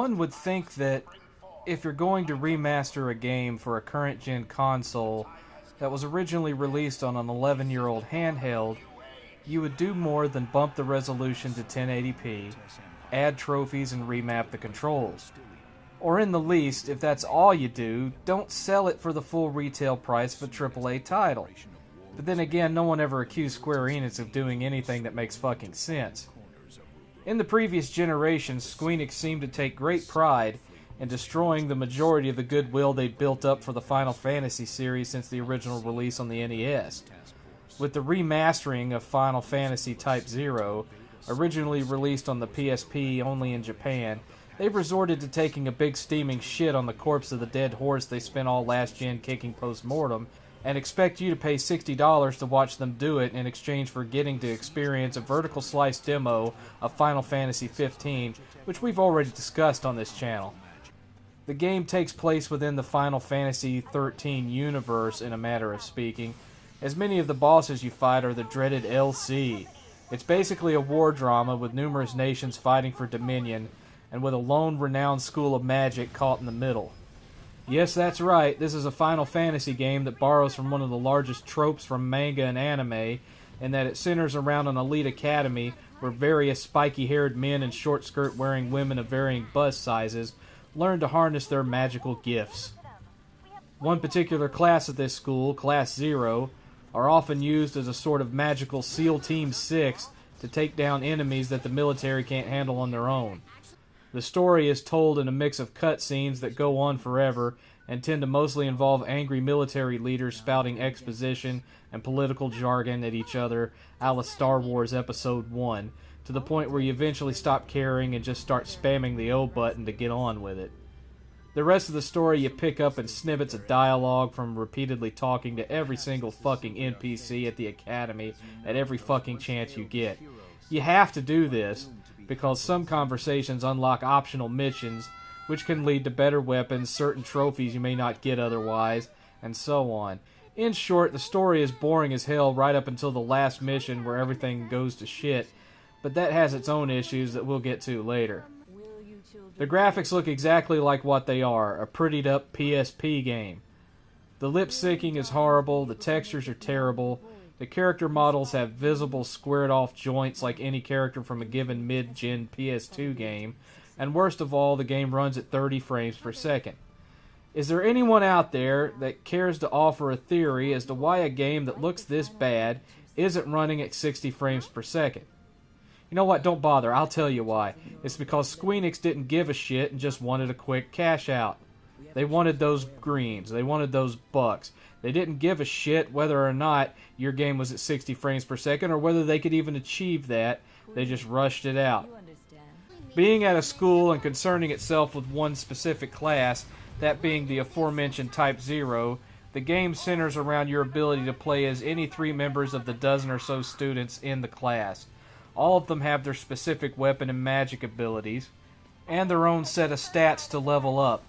One would think that if you're going to remaster a game for a current-gen console that was originally released on an 11-year-old handheld, you would do more than bump the resolution to 1080p, add trophies, and remap the controls. Or in the least, if that's all you do, don't sell it for the full retail price of a AAA title. But then again, no one ever accused Square Enix of doing anything that makes fucking sense. In the previous generation, Squeenix seemed to take great pride in destroying the majority of the goodwill they'd built up for the Final Fantasy series since the original release on the NES. With the remastering of Final Fantasy Type 0, originally released on the PSP only in Japan, they've resorted to taking a big steaming shit on the corpse of the dead horse they spent all last gen kicking post-mortem, and expect you to pay $60 to watch them do it in exchange for getting to experience a vertical slice demo of Final Fantasy XV, which we've already discussed on this channel. The game takes place within the Final Fantasy XIII universe, in a matter of speaking, as many of the bosses you fight are the dreaded LC. It's basically a war drama with numerous nations fighting for dominion, and with a lone renowned school of magic caught in the middle. Yes, that's right, this is a Final Fantasy game that borrows from one of the largest tropes from manga and anime, in that it centers around an elite academy where various spiky-haired men and short-skirt-wearing women of varying bust sizes learn to harness their magical gifts. One particular class at this school, Class 0, are often used as a sort of magical SEAL Team 6 to take down enemies that the military can't handle on their own. The story is told in a mix of cutscenes that go on forever and tend to mostly involve angry military leaders spouting exposition and political jargon at each other, a la Star Wars Episode 1, to the point where you eventually stop caring and just start spamming the O button to get on with it. The rest of the story you pick up in snippets of dialogue from repeatedly talking to every single fucking NPC at the academy at every fucking chance you get. You have to do this, because some conversations unlock optional missions, which can lead to better weapons, certain trophies you may not get otherwise, and so on. In short, the story is boring as hell right up until the last mission where everything goes to shit, but that has its own issues that we'll get to later. The graphics look exactly like what they are, a prettied up PSP game. The lip syncing is horrible, the textures are terrible, the character models have visible squared off joints like any character from a given mid-gen PS2 game, and worst of all, the game runs at 30 frames per second. Is there anyone out there that cares to offer a theory as to why a game that looks this bad isn't running at 60 frames per second? You know what, don't bother, I'll tell you why. It's because Squeenix didn't give a shit and just wanted a quick cash out. They wanted those greens, they wanted those bucks. They didn't give a shit whether or not your game was at 60 frames per second or whether they could even achieve that. They just rushed it out. Being at a school and concerning itself with one specific class, that being the aforementioned Type 0, the game centers around your ability to play as any 3 members of the dozen or so students in the class. All of them have their specific weapon and magic abilities, and their own set of stats to level up.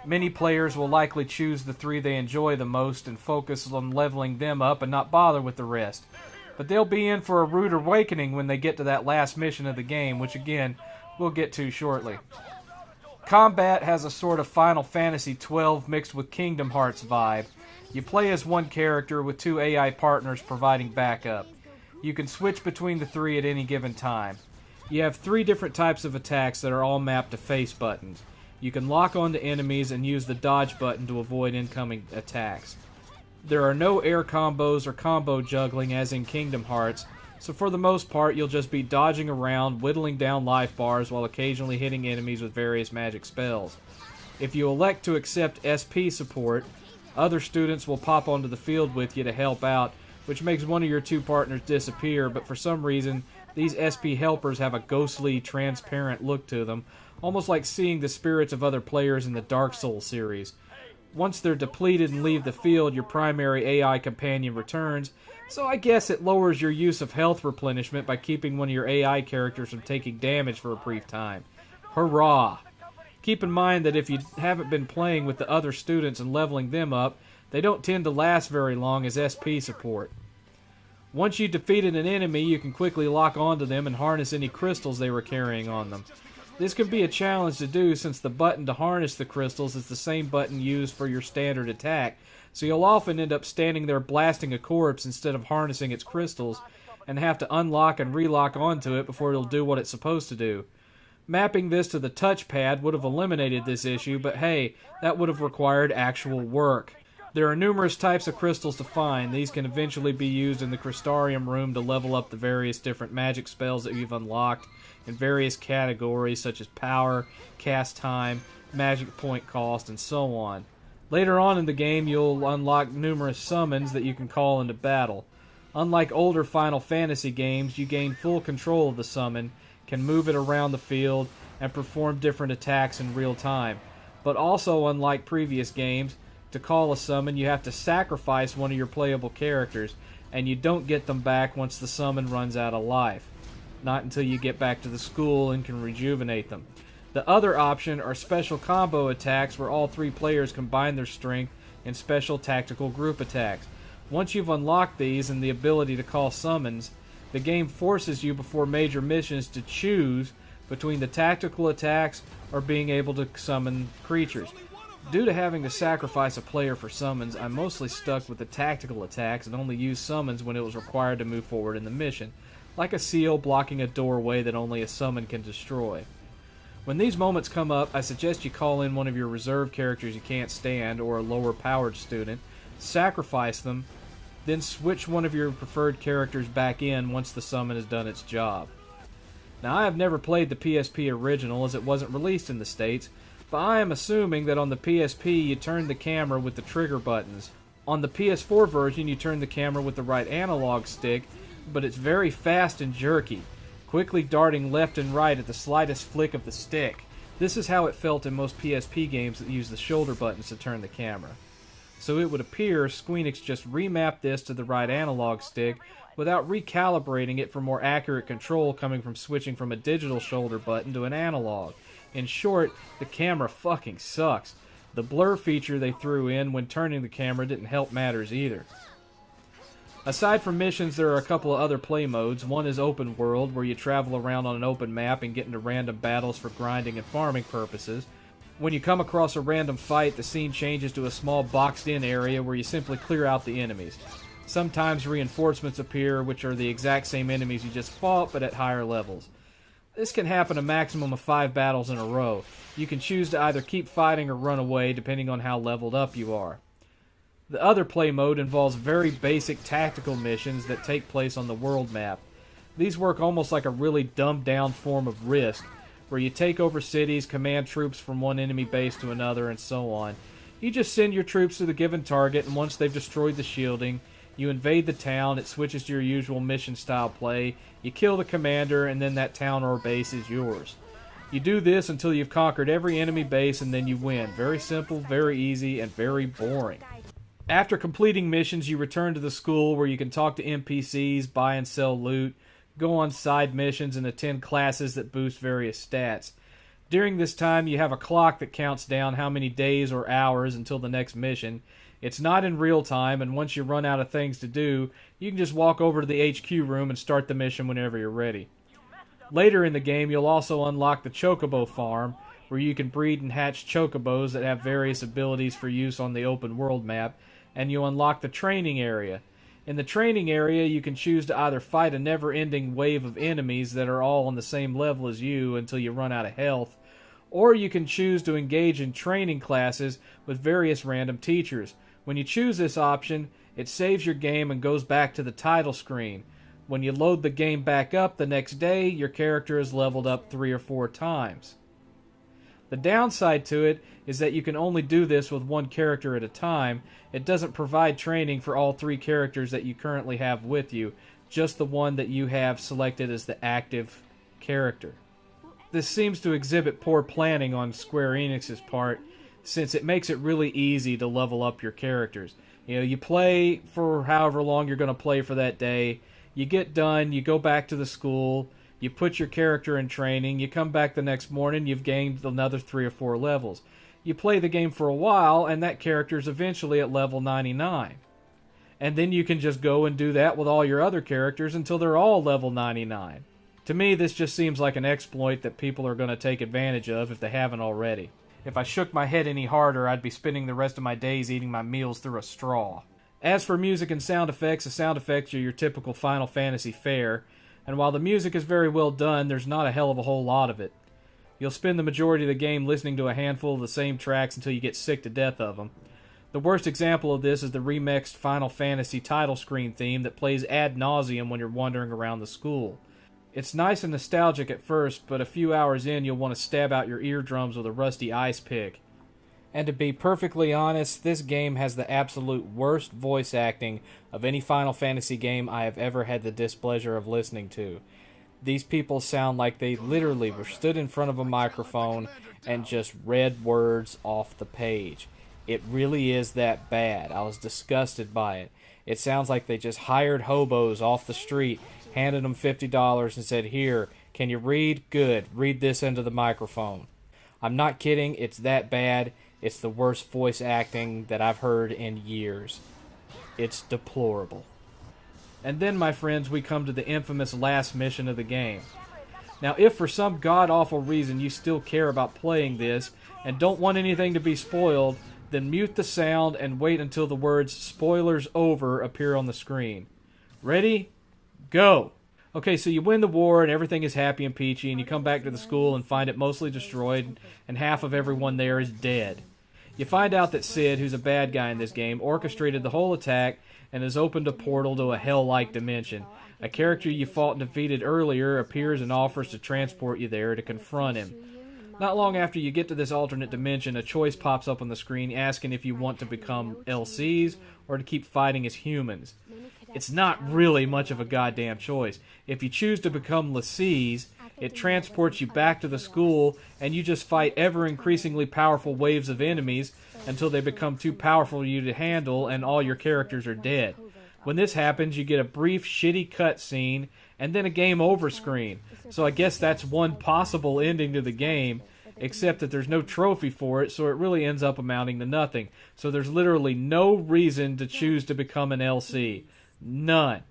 Many players will likely choose the 3 they enjoy the most and focus on leveling them up and not bother with the rest. But they'll be in for a rude awakening when they get to that last mission of the game, which again, we'll get to shortly. Combat has a sort of Final Fantasy XII mixed with Kingdom Hearts vibe. You play as one character with 2 AI partners providing backup. You can switch between the 3 at any given time. You have 3 different types of attacks that are all mapped to face buttons. You can lock onto enemies and use the dodge button to avoid incoming attacks. There are no air combos or combo juggling as in Kingdom Hearts, so for the most part you'll just be dodging around, whittling down life bars while occasionally hitting enemies with various magic spells. If you elect to accept SP support, other students will pop onto the field with you to help out, which makes one of your 2 partners disappear, but for some reason these SP helpers have a ghostly, transparent look to them, almost like seeing the spirits of other players in the Dark Souls series. Once they're depleted and leave the field, your primary AI companion returns, so I guess it lowers your use of health replenishment by keeping one of your AI characters from taking damage for a brief time. Hurrah! Keep in mind that if you haven't been playing with the other students and leveling them up, they don't tend to last very long as SP support. Once you've defeated an enemy, you can quickly lock onto them and harness any crystals they were carrying on them. This can be a challenge to do since the button to harness the crystals is the same button used for your standard attack, so you'll often end up standing there blasting a corpse instead of harnessing its crystals, and have to unlock and relock onto it before it'll do what it's supposed to do. Mapping this to the touchpad would have eliminated this issue, but hey, that would have required actual work. There are numerous types of crystals to find. These can eventually be used in the Crystarium room to level up the various different magic spells that you've unlocked in various categories such as power, cast time, magic point cost, and so on. Later on in the game, you'll unlock numerous summons that you can call into battle. Unlike older Final Fantasy games, you gain full control of the summon, can move it around the field, and perform different attacks in real time. But also, unlike previous games, to call a summon, you have to sacrifice one of your playable characters, and you don't get them back once the summon runs out of life. Not until you get back to the school and can rejuvenate them. The other option are special combo attacks where all three players combine their strength in special tactical group attacks. Once you've unlocked these and the ability to call summons, the game forces you before major missions to choose between the tactical attacks or being able to summon creatures. Due to having to sacrifice a player for summons, I mostly stuck with the tactical attacks and only used summons when it was required to move forward in the mission, like a seal blocking a doorway that only a summon can destroy. When these moments come up, I suggest you call in one of your reserve characters you can't stand or a lower powered student, sacrifice them, then switch one of your preferred characters back in once the summon has done its job. Now, I have never played the PSP original as it wasn't released in the States, but I am assuming that on the PSP you turn the camera with the trigger buttons. On the PS4 version you turn the camera with the right analog stick, but it's very fast and jerky, quickly darting left and right at the slightest flick of the stick. This is how it felt in most PSP games that use the shoulder buttons to turn the camera. So it would appear Squeenix just remapped this to the right analog stick without recalibrating it for more accurate control coming from switching from a digital shoulder button to an analog. In short, the camera fucking sucks. The blur feature they threw in when turning the camera didn't help matters either. Aside from missions, there are a couple of other play modes. One is open world, where you travel around on an open map and get into random battles for grinding and farming purposes. When you come across a random fight, the scene changes to a small boxed-in area where you simply clear out the enemies. Sometimes reinforcements appear, which are the exact same enemies you just fought, but at higher levels. This can happen a maximum of 5 battles in a row. You can choose to either keep fighting or run away, depending on how leveled up you are. The other play mode involves very basic tactical missions that take place on the world map. These work almost like a really dumbed-down form of Risk, where you take over cities, command troops from one enemy base to another, and so on. You just send your troops to the given target, and once they've destroyed the shielding, you invade the town. It switches to your usual mission-style play. You kill the commander, and then that town or base is yours. You do this until you've conquered every enemy base, and then you win. Very simple, very easy, and very boring. After completing missions, you return to the school where you can talk to NPCs, buy and sell loot, go on side missions, and attend classes that boost various stats. During this time, you have a clock that counts down how many days or hours until the next mission. It's not in real time, and once you run out of things to do, you can just walk over to the HQ room and start the mission whenever you're ready. Later in the game, you'll also unlock the Chocobo Farm, where you can breed and hatch chocobos that have various abilities for use on the open world map, and you unlock the training area. In the training area, you can choose to either fight a never-ending wave of enemies that are all on the same level as you until you run out of health, or you can choose to engage in training classes with various random teachers. When you choose this option, it saves your game and goes back to the title screen. When you load the game back up the next day, your character is leveled up 3 or 4 times. The downside to it is that you can only do this with one character at a time. It doesn't provide training for all 3 characters that you currently have with you, just the one that you have selected as the active character. This seems to exhibit poor planning on Square Enix's part, since it makes it really easy to level up your characters. You play for however long you're going to play for that day, you get done, you go back to the school, you put your character in training, you come back the next morning, you've gained another 3 or 4 levels. You play the game for a while, and that character's eventually at level 99. And then you can just go and do that with all your other characters until they're all level 99. To me, this just seems like an exploit that people are going to take advantage of if they haven't already. If I shook my head any harder, I'd be spending the rest of my days eating my meals through a straw. As for music and sound effects, the sound effects are your typical Final Fantasy fare, and while the music is very well done, there's not a hell of a whole lot of it. You'll spend the majority of the game listening to a handful of the same tracks until you get sick to death of them. The worst example of this is the remixed Final Fantasy title screen theme that plays ad nauseum when you're wandering around the school. It's nice and nostalgic at first, but a few hours in you'll want to stab out your eardrums with a rusty ice pick. And to be perfectly honest, this game has the absolute worst voice acting of any Final Fantasy game I have ever had the displeasure of listening to. These people sound like they literally were stood in front of a microphone and just read words off the page. It really is that bad. I was disgusted by it. It sounds like they just hired hobos off the street, handed them $50 and said, "Here, can you read? Good. Read this into the microphone." I'm not kidding. It's that bad. It's the worst voice acting that I've heard in years. It's deplorable. And then, my friends, we come to the infamous last mission of the game. Now, if for some god-awful reason you still care about playing this and don't want anything to be spoiled, then mute the sound and wait until the words "spoilers over" appear on the screen. Ready? Go! Okay, so you win the war and everything is happy and peachy, and you come back to the school and find it mostly destroyed and half of everyone there is dead. You find out that Cid, who's a bad guy in this game, orchestrated the whole attack and has opened a portal to a hell-like dimension. A character you fought and defeated earlier appears and offers to transport you there to confront him. Not long after you get to this alternate dimension, a choice pops up on the screen asking if you want to become LCs or to keep fighting as humans. It's not really much of a goddamn choice. If you choose to become LCs, it transports you back to the school and you just fight ever-increasingly powerful waves of enemies until they become too powerful for you to handle and all your characters are dead. When this happens, you get a brief, shitty cutscene and then a game over screen. So I guess that's one possible ending to the game, except that there's no trophy for it, so it really ends up amounting to nothing. So there's literally no reason to choose to become an LC. None.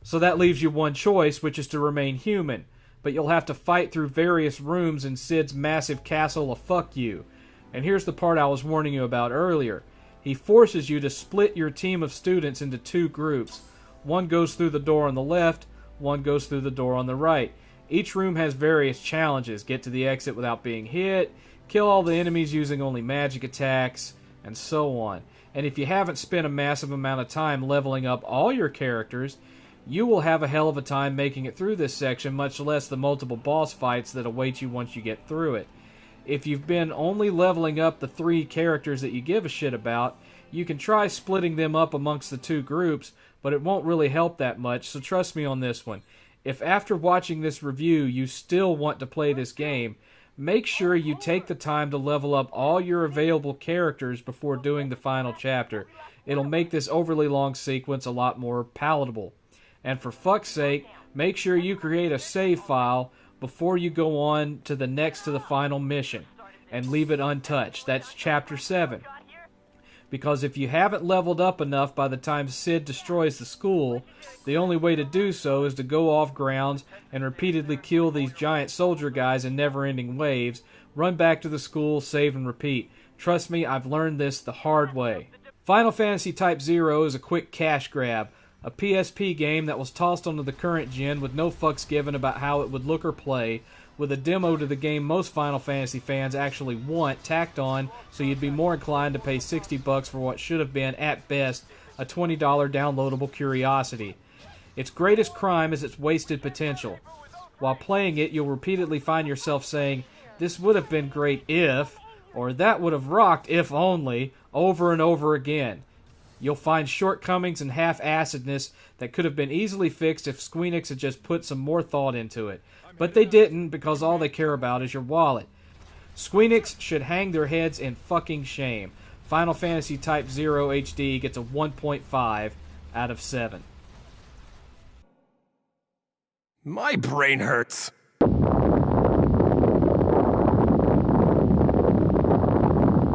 So that leaves you one choice, which is to remain human. But you'll have to fight through various rooms in Cid's massive castle of fuck you. And here's the part I was warning you about earlier. He forces you to split your team of students into two groups. One goes through the door on the left, one goes through the door on the right. Each room has various challenges. Get to the exit without being hit, kill all the enemies using only magic attacks, and so on. And if you haven't spent a massive amount of time leveling up all your characters, you will have a hell of a time making it through this section, much less the multiple boss fights that await you once you get through it. If you've been only leveling up the 3 characters that you give a shit about, you can try splitting them up amongst the 2 groups, but it won't really help that much, so trust me on this one. If after watching this review you still want to play this game, make sure you take the time to level up all your available characters before doing the final chapter. It'll make this overly long sequence a lot more palatable. And for fuck's sake, make sure you create a save file before you go on to the final mission, and leave it untouched. That's Chapter 7. Because if you haven't leveled up enough by the time Cid destroys the school, the only way to do so is to go off grounds and repeatedly kill these giant soldier guys in never-ending waves, run back to the school, save and repeat. Trust me, I've learned this the hard way. Final Fantasy Type 0 is a quick cash grab. A PSP game that was tossed onto the current gen with no fucks given about how it would look or play, with a demo to the game most Final Fantasy fans actually want tacked on so you'd be more inclined to pay $60 for what should have been, at best, a $20 downloadable curiosity. Its greatest crime is its wasted potential. While playing it, you'll repeatedly find yourself saying, "This would have been great if," or "That would have rocked if only," over and over again. You'll find shortcomings and half-assedness that could have been easily fixed if Squeenix had just put some more thought into it. But they didn't, because all they care about is your wallet. Squeenix should hang their heads in fucking shame. Final Fantasy Type 0 HD gets a 1.5 out of 7. My brain hurts.